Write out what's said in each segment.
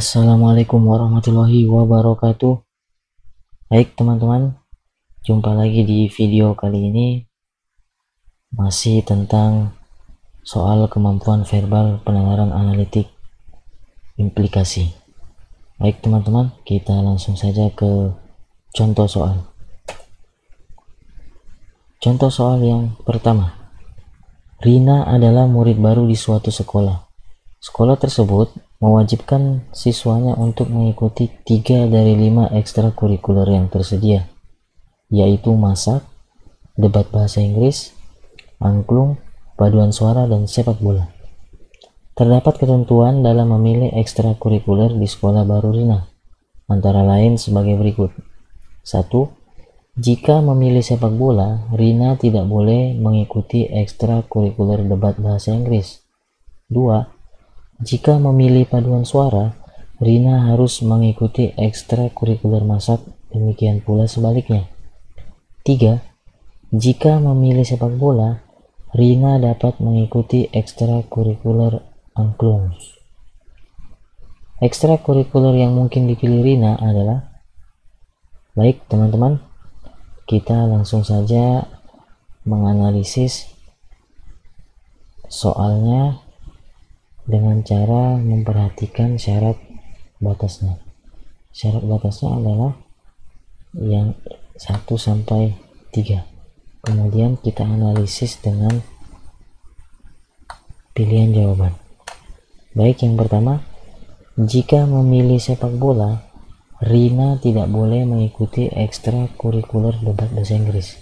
Assalamualaikum warahmatullahi wabarakatuh. Baik teman-teman, jumpa lagi di video kali ini masih tentang soal kemampuan verbal pendengaran analitik implikasi. Baik teman-teman, kita langsung saja ke contoh soal. Contoh soal yang pertama. Rina adalah murid baru di suatu sekolah. Sekolah tersebut mewajibkan siswanya untuk mengikuti 3 dari 5 ekstrakurikuler yang tersedia, yaitu masak, debat bahasa Inggris, angklung, paduan suara, dan sepak bola. Terdapat ketentuan dalam memilih ekstrakurikuler di sekolah baru Rina, antara lain sebagai berikut. 1. Jika memilih sepak bola, Rina tidak boleh mengikuti ekstrakurikuler debat bahasa Inggris. 2. Jika memilih paduan suara, Rina harus mengikuti ekstrakurikuler masak, demikian pula sebaliknya. 3. Jika memilih sepak bola, Rina dapat mengikuti ekstrakurikuler angklung. Ekstrakurikuler yang mungkin dipilih Rina adalah, baik teman-teman, kita langsung saja menganalisis soalnya dengan cara memperhatikan syarat batasnya. Syarat batasnya adalah yang 1 sampai 3. Kemudian kita analisis dengan pilihan jawaban. Baik, yang pertama, jika memilih sepak bola, Rina tidak boleh mengikuti ekstrakurikuler debat bahasa Inggris.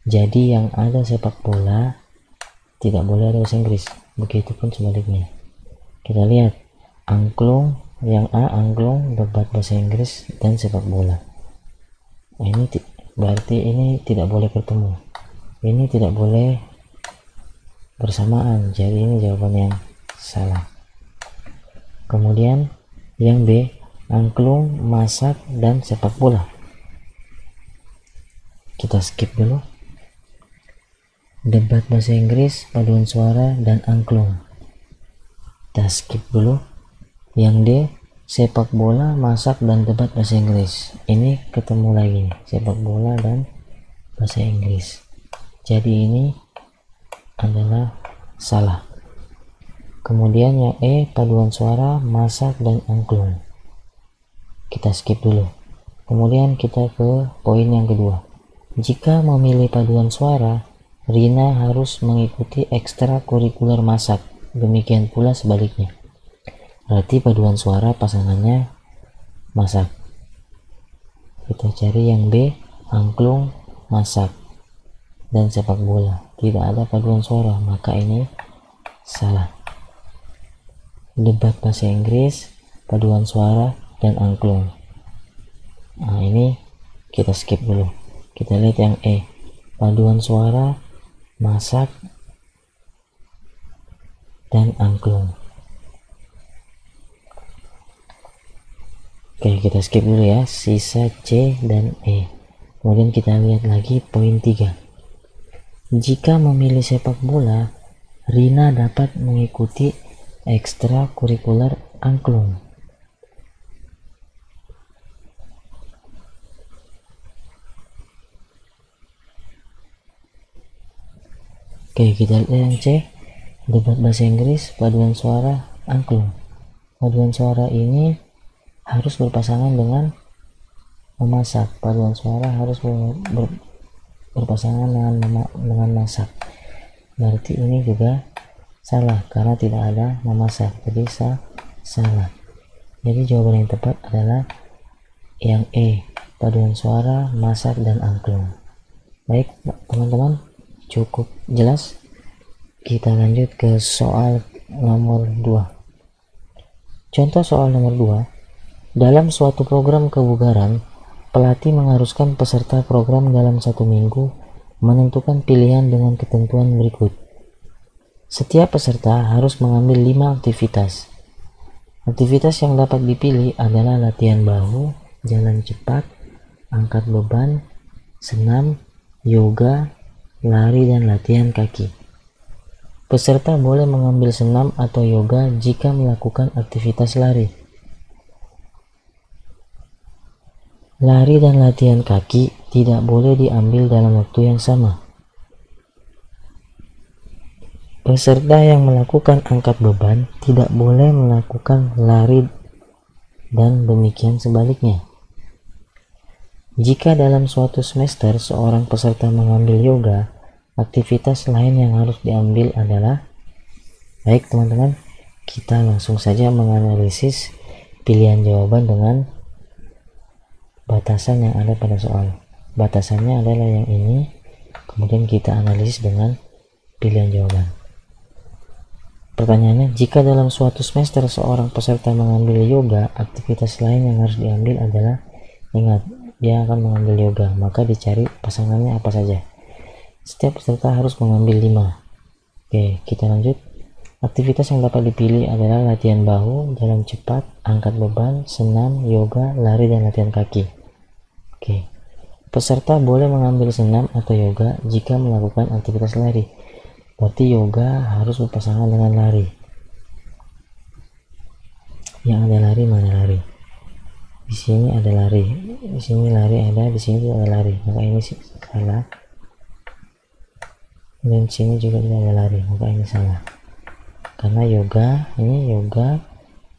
Jadi yang ada sepak bola tidak boleh ada bahasa Inggris. Begitupun sebaliknya. Kita lihat angklung, yang A angklung, debat bahasa Inggris, dan sepak bola. Ini berarti ini tidak boleh ketemu, ini tidak boleh bersamaan, jadi ini jawaban yang salah. Kemudian yang B, angklung, masak, dan sepak bola. Kita skip dulu. Debat bahasa Inggris, paduan suara, dan angklung. Kita skip dulu. Yang D, sepak bola, masak, dan debat bahasa Inggris. Ini ketemu lagi nih, sepak bola dan bahasa Inggris. Jadi ini adalah salah. Kemudian yang E, paduan suara, masak, dan angklung. Kita skip dulu. Kemudian kita ke poin yang kedua. Jika memilih paduan suara, Rina harus mengikuti ekstrakurikuler masak, demikian pula sebaliknya. Berarti paduan suara pasangannya masak. Kita cari yang B, angklung, masak, dan sepak bola. Tidak ada paduan suara, maka ini salah. Debat bahasa Inggris, paduan suara, dan angklung. Nah, ini kita skip dulu. Kita lihat yang E, paduan suara, masak, dan angklung. Oke, kita skip dulu ya, sisa C dan E. Kemudian kita lihat lagi poin 3. Jika memilih sepak bola, Rina dapat mengikuti ekstrakurikuler angklung. Oke, kita lihat yang C, debat bahasa Inggris, paduan suara, angklung. Paduan suara ini harus berpasangan dengan memasak. Paduan suara harus berpasangan dengan masak. Berarti ini juga salah karena tidak ada memasak. Jadi salah. Jadi jawaban yang tepat adalah yang E, paduan suara, masak, dan angklung. Baik teman-teman, cukup jelas. Kita lanjut ke soal nomor 2. Contoh soal nomor 2. Dalam suatu program kebugaran, pelatih mengharuskan peserta program dalam 1 minggu menentukan pilihan dengan ketentuan berikut. Setiap peserta harus mengambil 5 aktivitas. Aktivitas yang dapat dipilih adalah latihan bahu, jalan cepat, angkat beban, senam, yoga, lari, dan latihan kaki. Peserta boleh mengambil senam atau yoga jika melakukan aktivitas lari. Lari dan latihan kaki tidak boleh diambil dalam waktu yang sama. Peserta yang melakukan angkat beban tidak boleh melakukan lari dan demikian sebaliknya. Jika dalam suatu semester seorang peserta mengambil yoga, aktivitas lain yang harus diambil adalah, baik teman-teman, kita langsung saja menganalisis pilihan jawaban dengan batasan yang ada pada soal. Batasannya adalah yang ini, kemudian kita analisis dengan pilihan jawaban. Pertanyaannya, jika dalam suatu semester seorang peserta mengambil yoga, aktivitas lain yang harus diambil adalah, ingat, dia akan mengambil yoga, maka dicari pasangannya apa saja. Setiap peserta harus mengambil 5. Oke, kita lanjut. Aktivitas yang dapat dipilih adalah latihan bahu, jalan cepat, angkat beban, senam, yoga, lari, dan latihan kaki. Oke, peserta boleh mengambil senam atau yoga jika melakukan aktivitas lari. Berarti yoga harus berpasangan dengan lari. Yang ada lari, mana lari? Di sini ada lari, di sini lari ada, di sini tidak ada lari, maka ini salah. Dan di sini juga tidak ada lari, maka ini salah. Karena yoga, ini yoga,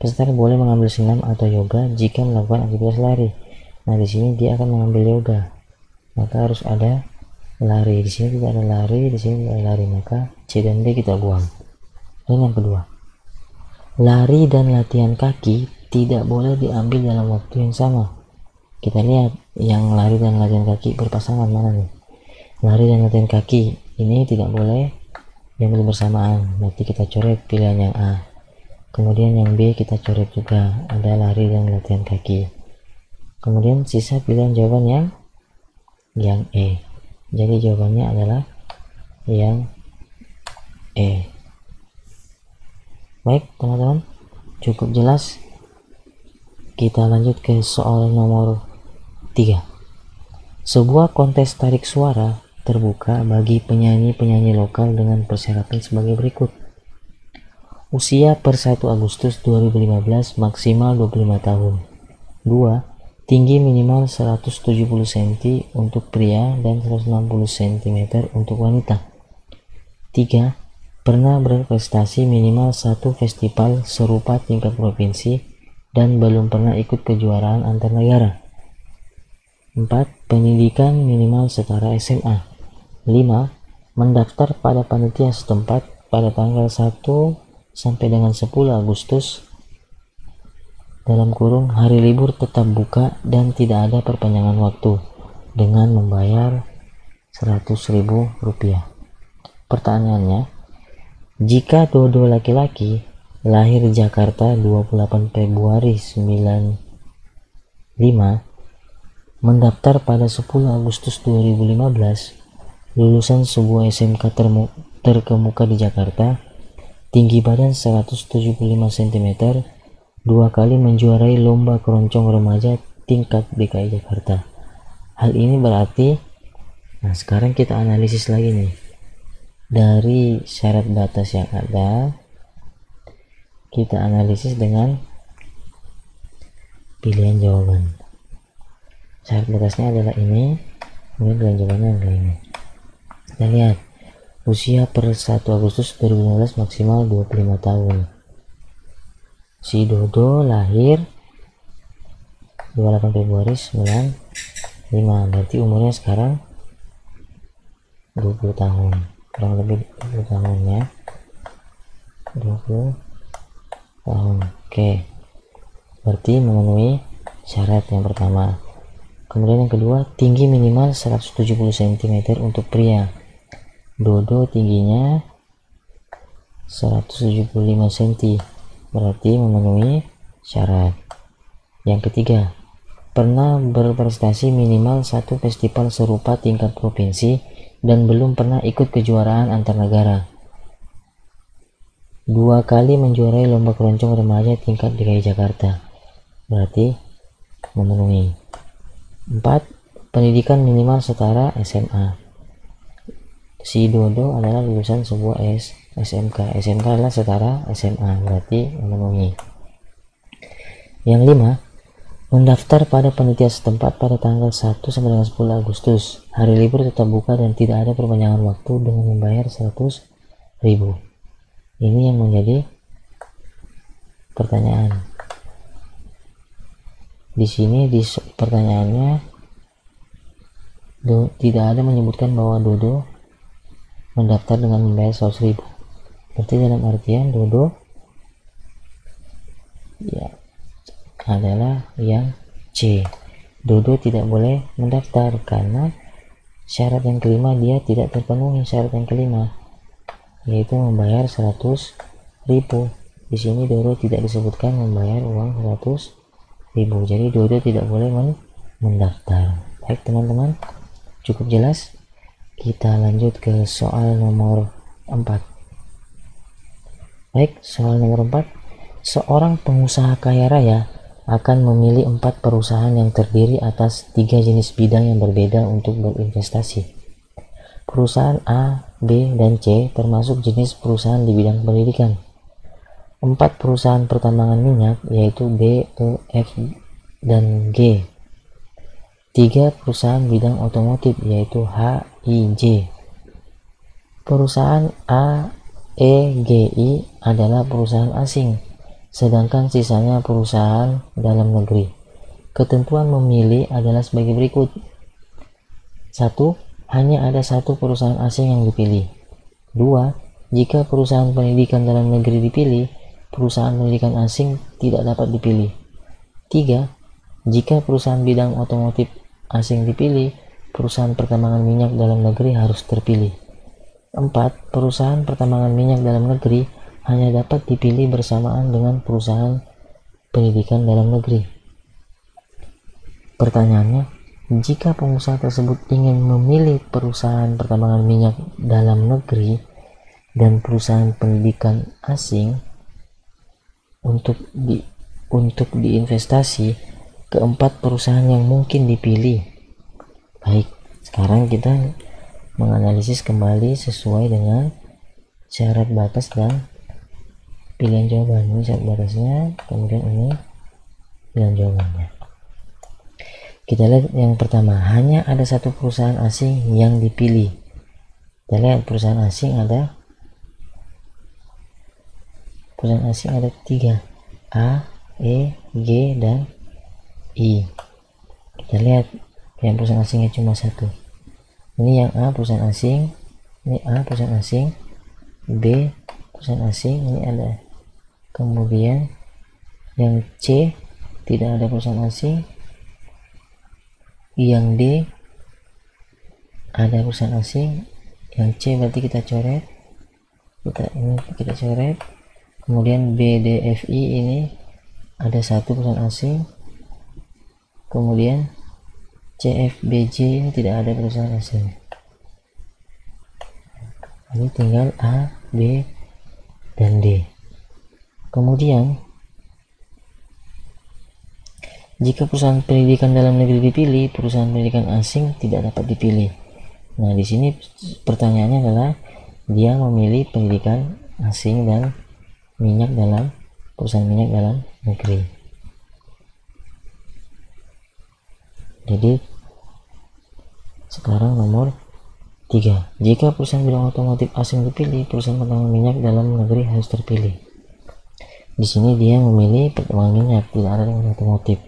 peserta boleh mengambil senam atau yoga jika melakukan aktivitas lari. Nah, di sini dia akan mengambil yoga, maka harus ada lari. Di sini tidak ada lari, di sini tidak ada lari, maka C dan D kita buang. Dan yang kedua, lari dan latihan kaki tidak boleh diambil dalam waktu yang sama. Kita lihat yang lari dan latihan kaki berpasangan mana nih? Lari dan latihan kaki ini tidak boleh diambil bersamaan, nanti kita coret pilihan yang A. Kemudian yang B kita coret juga, ada lari dan latihan kaki. Kemudian sisa pilihan jawaban yang E. Jadi jawabannya adalah yang E. Baik teman-teman, cukup jelas. Kita lanjut ke soal nomor 3. Sebuah kontes tarik suara terbuka bagi penyanyi-penyanyi lokal dengan persyaratan sebagai berikut. Usia per 1 Agustus 2015 maksimal 25 tahun. 2. Tinggi minimal 170 cm untuk pria dan 160 cm untuk wanita. 3. Pernah berprestasi minimal 1 festival serupa tingkat provinsi dan belum pernah ikut kejuaraan antar negara. 4. Pendidikan minimal setara SMA. 5. Mendaftar pada panitia setempat pada tanggal 1 sampai dengan 10 Agustus dalam kurung hari libur tetap buka dan tidak ada perpanjangan waktu dengan membayar Rp100.000. Pertanyaannya, jika Dodo laki-laki lahir di Jakarta 28 Februari 95, mendaftar pada 10 Agustus 2015, lulusan sebuah SMK terkemuka di Jakarta, tinggi badan 175 cm, 2 kali menjuarai lomba keroncong remaja tingkat DKI Jakarta. Hal ini berarti, nah sekarang kita analisis lagi nih. Dari syarat batas yang ada, kita analisis dengan pilihan jawaban. Syarat batasnya adalah ini, kemudian pilihan jawabannya adalah ini. Kita lihat, usia per 1 Agustus 2015 maksimal 25 tahun. Si Dodo lahir 28 Februari 95, berarti umurnya sekarang 20 tahun, kurang lebih 20 tahun ya, 20 tahun. Oke, berarti memenuhi syarat yang pertama. Kemudian yang kedua, tinggi minimal 170 cm untuk pria. Dodo tingginya 175 cm, berarti memenuhi syarat. Yang ketiga, pernah berprestasi minimal 1 festival serupa tingkat provinsi dan belum pernah ikut kejuaraan antar negara. 2 kali menjuarai lomba keroncong remaja tingkat DKI Jakarta, berarti memenuhi. 4. Pendidikan minimal setara SMA. Si Dodo adalah lulusan sebuah SMK. SMK adalah setara SMA, berarti memenuhi. Yang 5. Mendaftar pada panitia setempat pada tanggal 1 sampai dengan 10 Agustus. Hari libur tetap buka dan tidak ada perpanjangan waktu dengan membayar 100.000. Ini yang menjadi pertanyaan. Di sini di pertanyaannya tidak ada menyebutkan bahwa Dodo mendaftar dengan membayar 100.000. Berarti dalam artian Dodo ya adalah yang C. Dodo tidak boleh mendaftar karena syarat yang kelima dia tidak terpenuhi. Syarat yang kelima yaitu membayar 100.000. Di sini Dodo tidak disebutkan membayar uang 100.000. Jadi Dodo tidak boleh mendaftar. Baik teman-teman, cukup jelas. Kita lanjut ke soal nomor 4. Baik, soal nomor 4. Seorang pengusaha kaya raya akan memilih 4 perusahaan yang terdiri atas 3 jenis bidang yang berbeda untuk berinvestasi. Perusahaan A, B, dan C termasuk jenis perusahaan di bidang pendidikan. 4 perusahaan pertambangan minyak yaitu B, E, F, dan G. 3 perusahaan bidang otomotif yaitu H, I, J. Perusahaan A, E, G, I adalah perusahaan asing, sedangkan sisanya perusahaan dalam negeri. Ketentuan memilih adalah sebagai berikut. 1. Hanya ada 1 perusahaan asing yang dipilih. 2. Jika perusahaan pendidikan dalam negeri dipilih, perusahaan pendidikan asing tidak dapat dipilih. 3. Jika perusahaan bidang otomotif asing dipilih, perusahaan pertambangan minyak dalam negeri harus terpilih. 4. Perusahaan pertambangan minyak dalam negeri hanya dapat dipilih bersamaan dengan perusahaan pendidikan dalam negeri. Pertanyaannya, jika pengusaha tersebut ingin memilih perusahaan pertambangan minyak dalam negeri dan perusahaan pendidikan asing untuk diinvestasi, keempat perusahaan yang mungkin dipilih. Baik, sekarang kita menganalisis kembali sesuai dengan syarat batas dan pilihan jawaban. Ini syarat batasnya, kemudian ini pilihan jawabannya. Kita lihat yang pertama, hanya ada 1 perusahaan asing yang dipilih. Kita lihat perusahaan asing ada 3, A, E, G, dan I. Kita lihat yang perusahaan asingnya cuma 1. Ini yang A perusahaan asing, ini A perusahaan asing, B perusahaan asing, ini ada. Kemudian yang C tidak ada perusahaan asing, yang D ada perusahaan asing, yang C berarti kita coret, kita coret. Kemudian B, D, F, I ini ada 1 perusahaan asing, kemudian C, F, B, J ini tidak ada perusahaan asing. Ini tinggal A, B, dan D. Kemudian jika perusahaan pendidikan dalam negeri dipilih, perusahaan pendidikan asing tidak dapat dipilih. Nah, di sini pertanyaannya adalah dia memilih pendidikan asing dan perusahaan minyak dalam negeri. Jadi sekarang nomor 3. Jika perusahaan bidang otomotif asing dipilih, perusahaan pertambangan minyak dalam negeri harus terpilih. Di sini dia memilih pertambangan minyak, tidak ada dengan otomotif.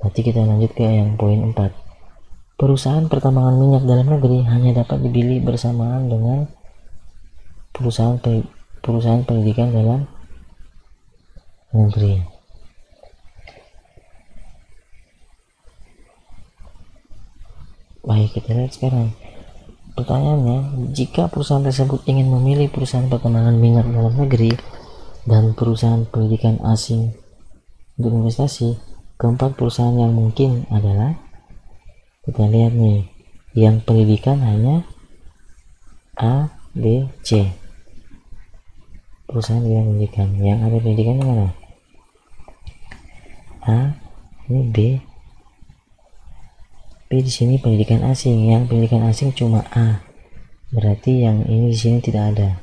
Berarti kita lanjut ke yang poin 4. Perusahaan pertambangan minyak dalam negeri hanya dapat dipilih bersamaan dengan perusahaan pendidikan dalam negeri. Baik, kita lihat sekarang. Pertanyaannya, jika perusahaan tersebut ingin memilih perusahaan pertambangan minyak dalam negeri dan perusahaan pendidikan asing untuk investasi, keempat perusahaan yang mungkin adalah, kita lihat nih, yang pendidikan hanya A, B, C. Perusahaan bidang pendidikan. Yang ada pendidikan di mana? A, ini B. B di sini pendidikan asing. Yang pendidikan asing cuma A. Berarti yang ini di sini tidak ada.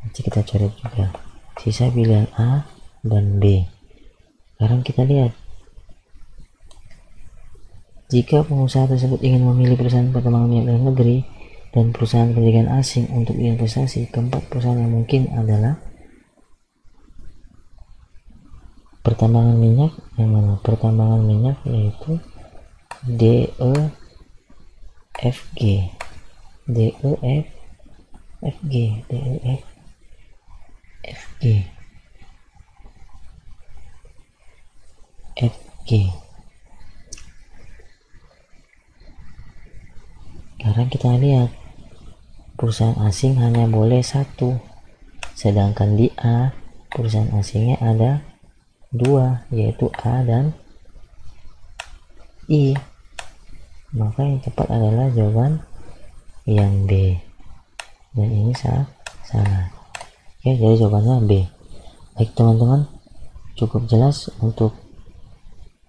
Nanti kita coret juga. Sisa pilihan A dan B. Sekarang kita lihat. Jika pengusaha tersebut ingin memilih perusahaan pertambangan minyak dalam negeri dan perusahaan penjagaan asing untuk investasi, keempat perusahaan yang mungkin adalah pertambangan minyak. Yang mana pertambangan minyak yaitu DEFG, FG. Sekarang kita lihat, perusahaan asing hanya boleh satu, sedangkan di A perusahaan asingnya ada dua, yaitu A dan I. Maka yang tepat adalah jawaban yang B, dan ini salah. Oke, jadi jawabannya B. Baik teman-teman, cukup jelas untuk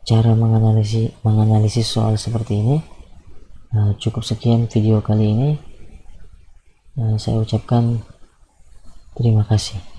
cara menganalisis soal seperti ini. Cukup sekian video kali ini. Saya ucapkan terima kasih.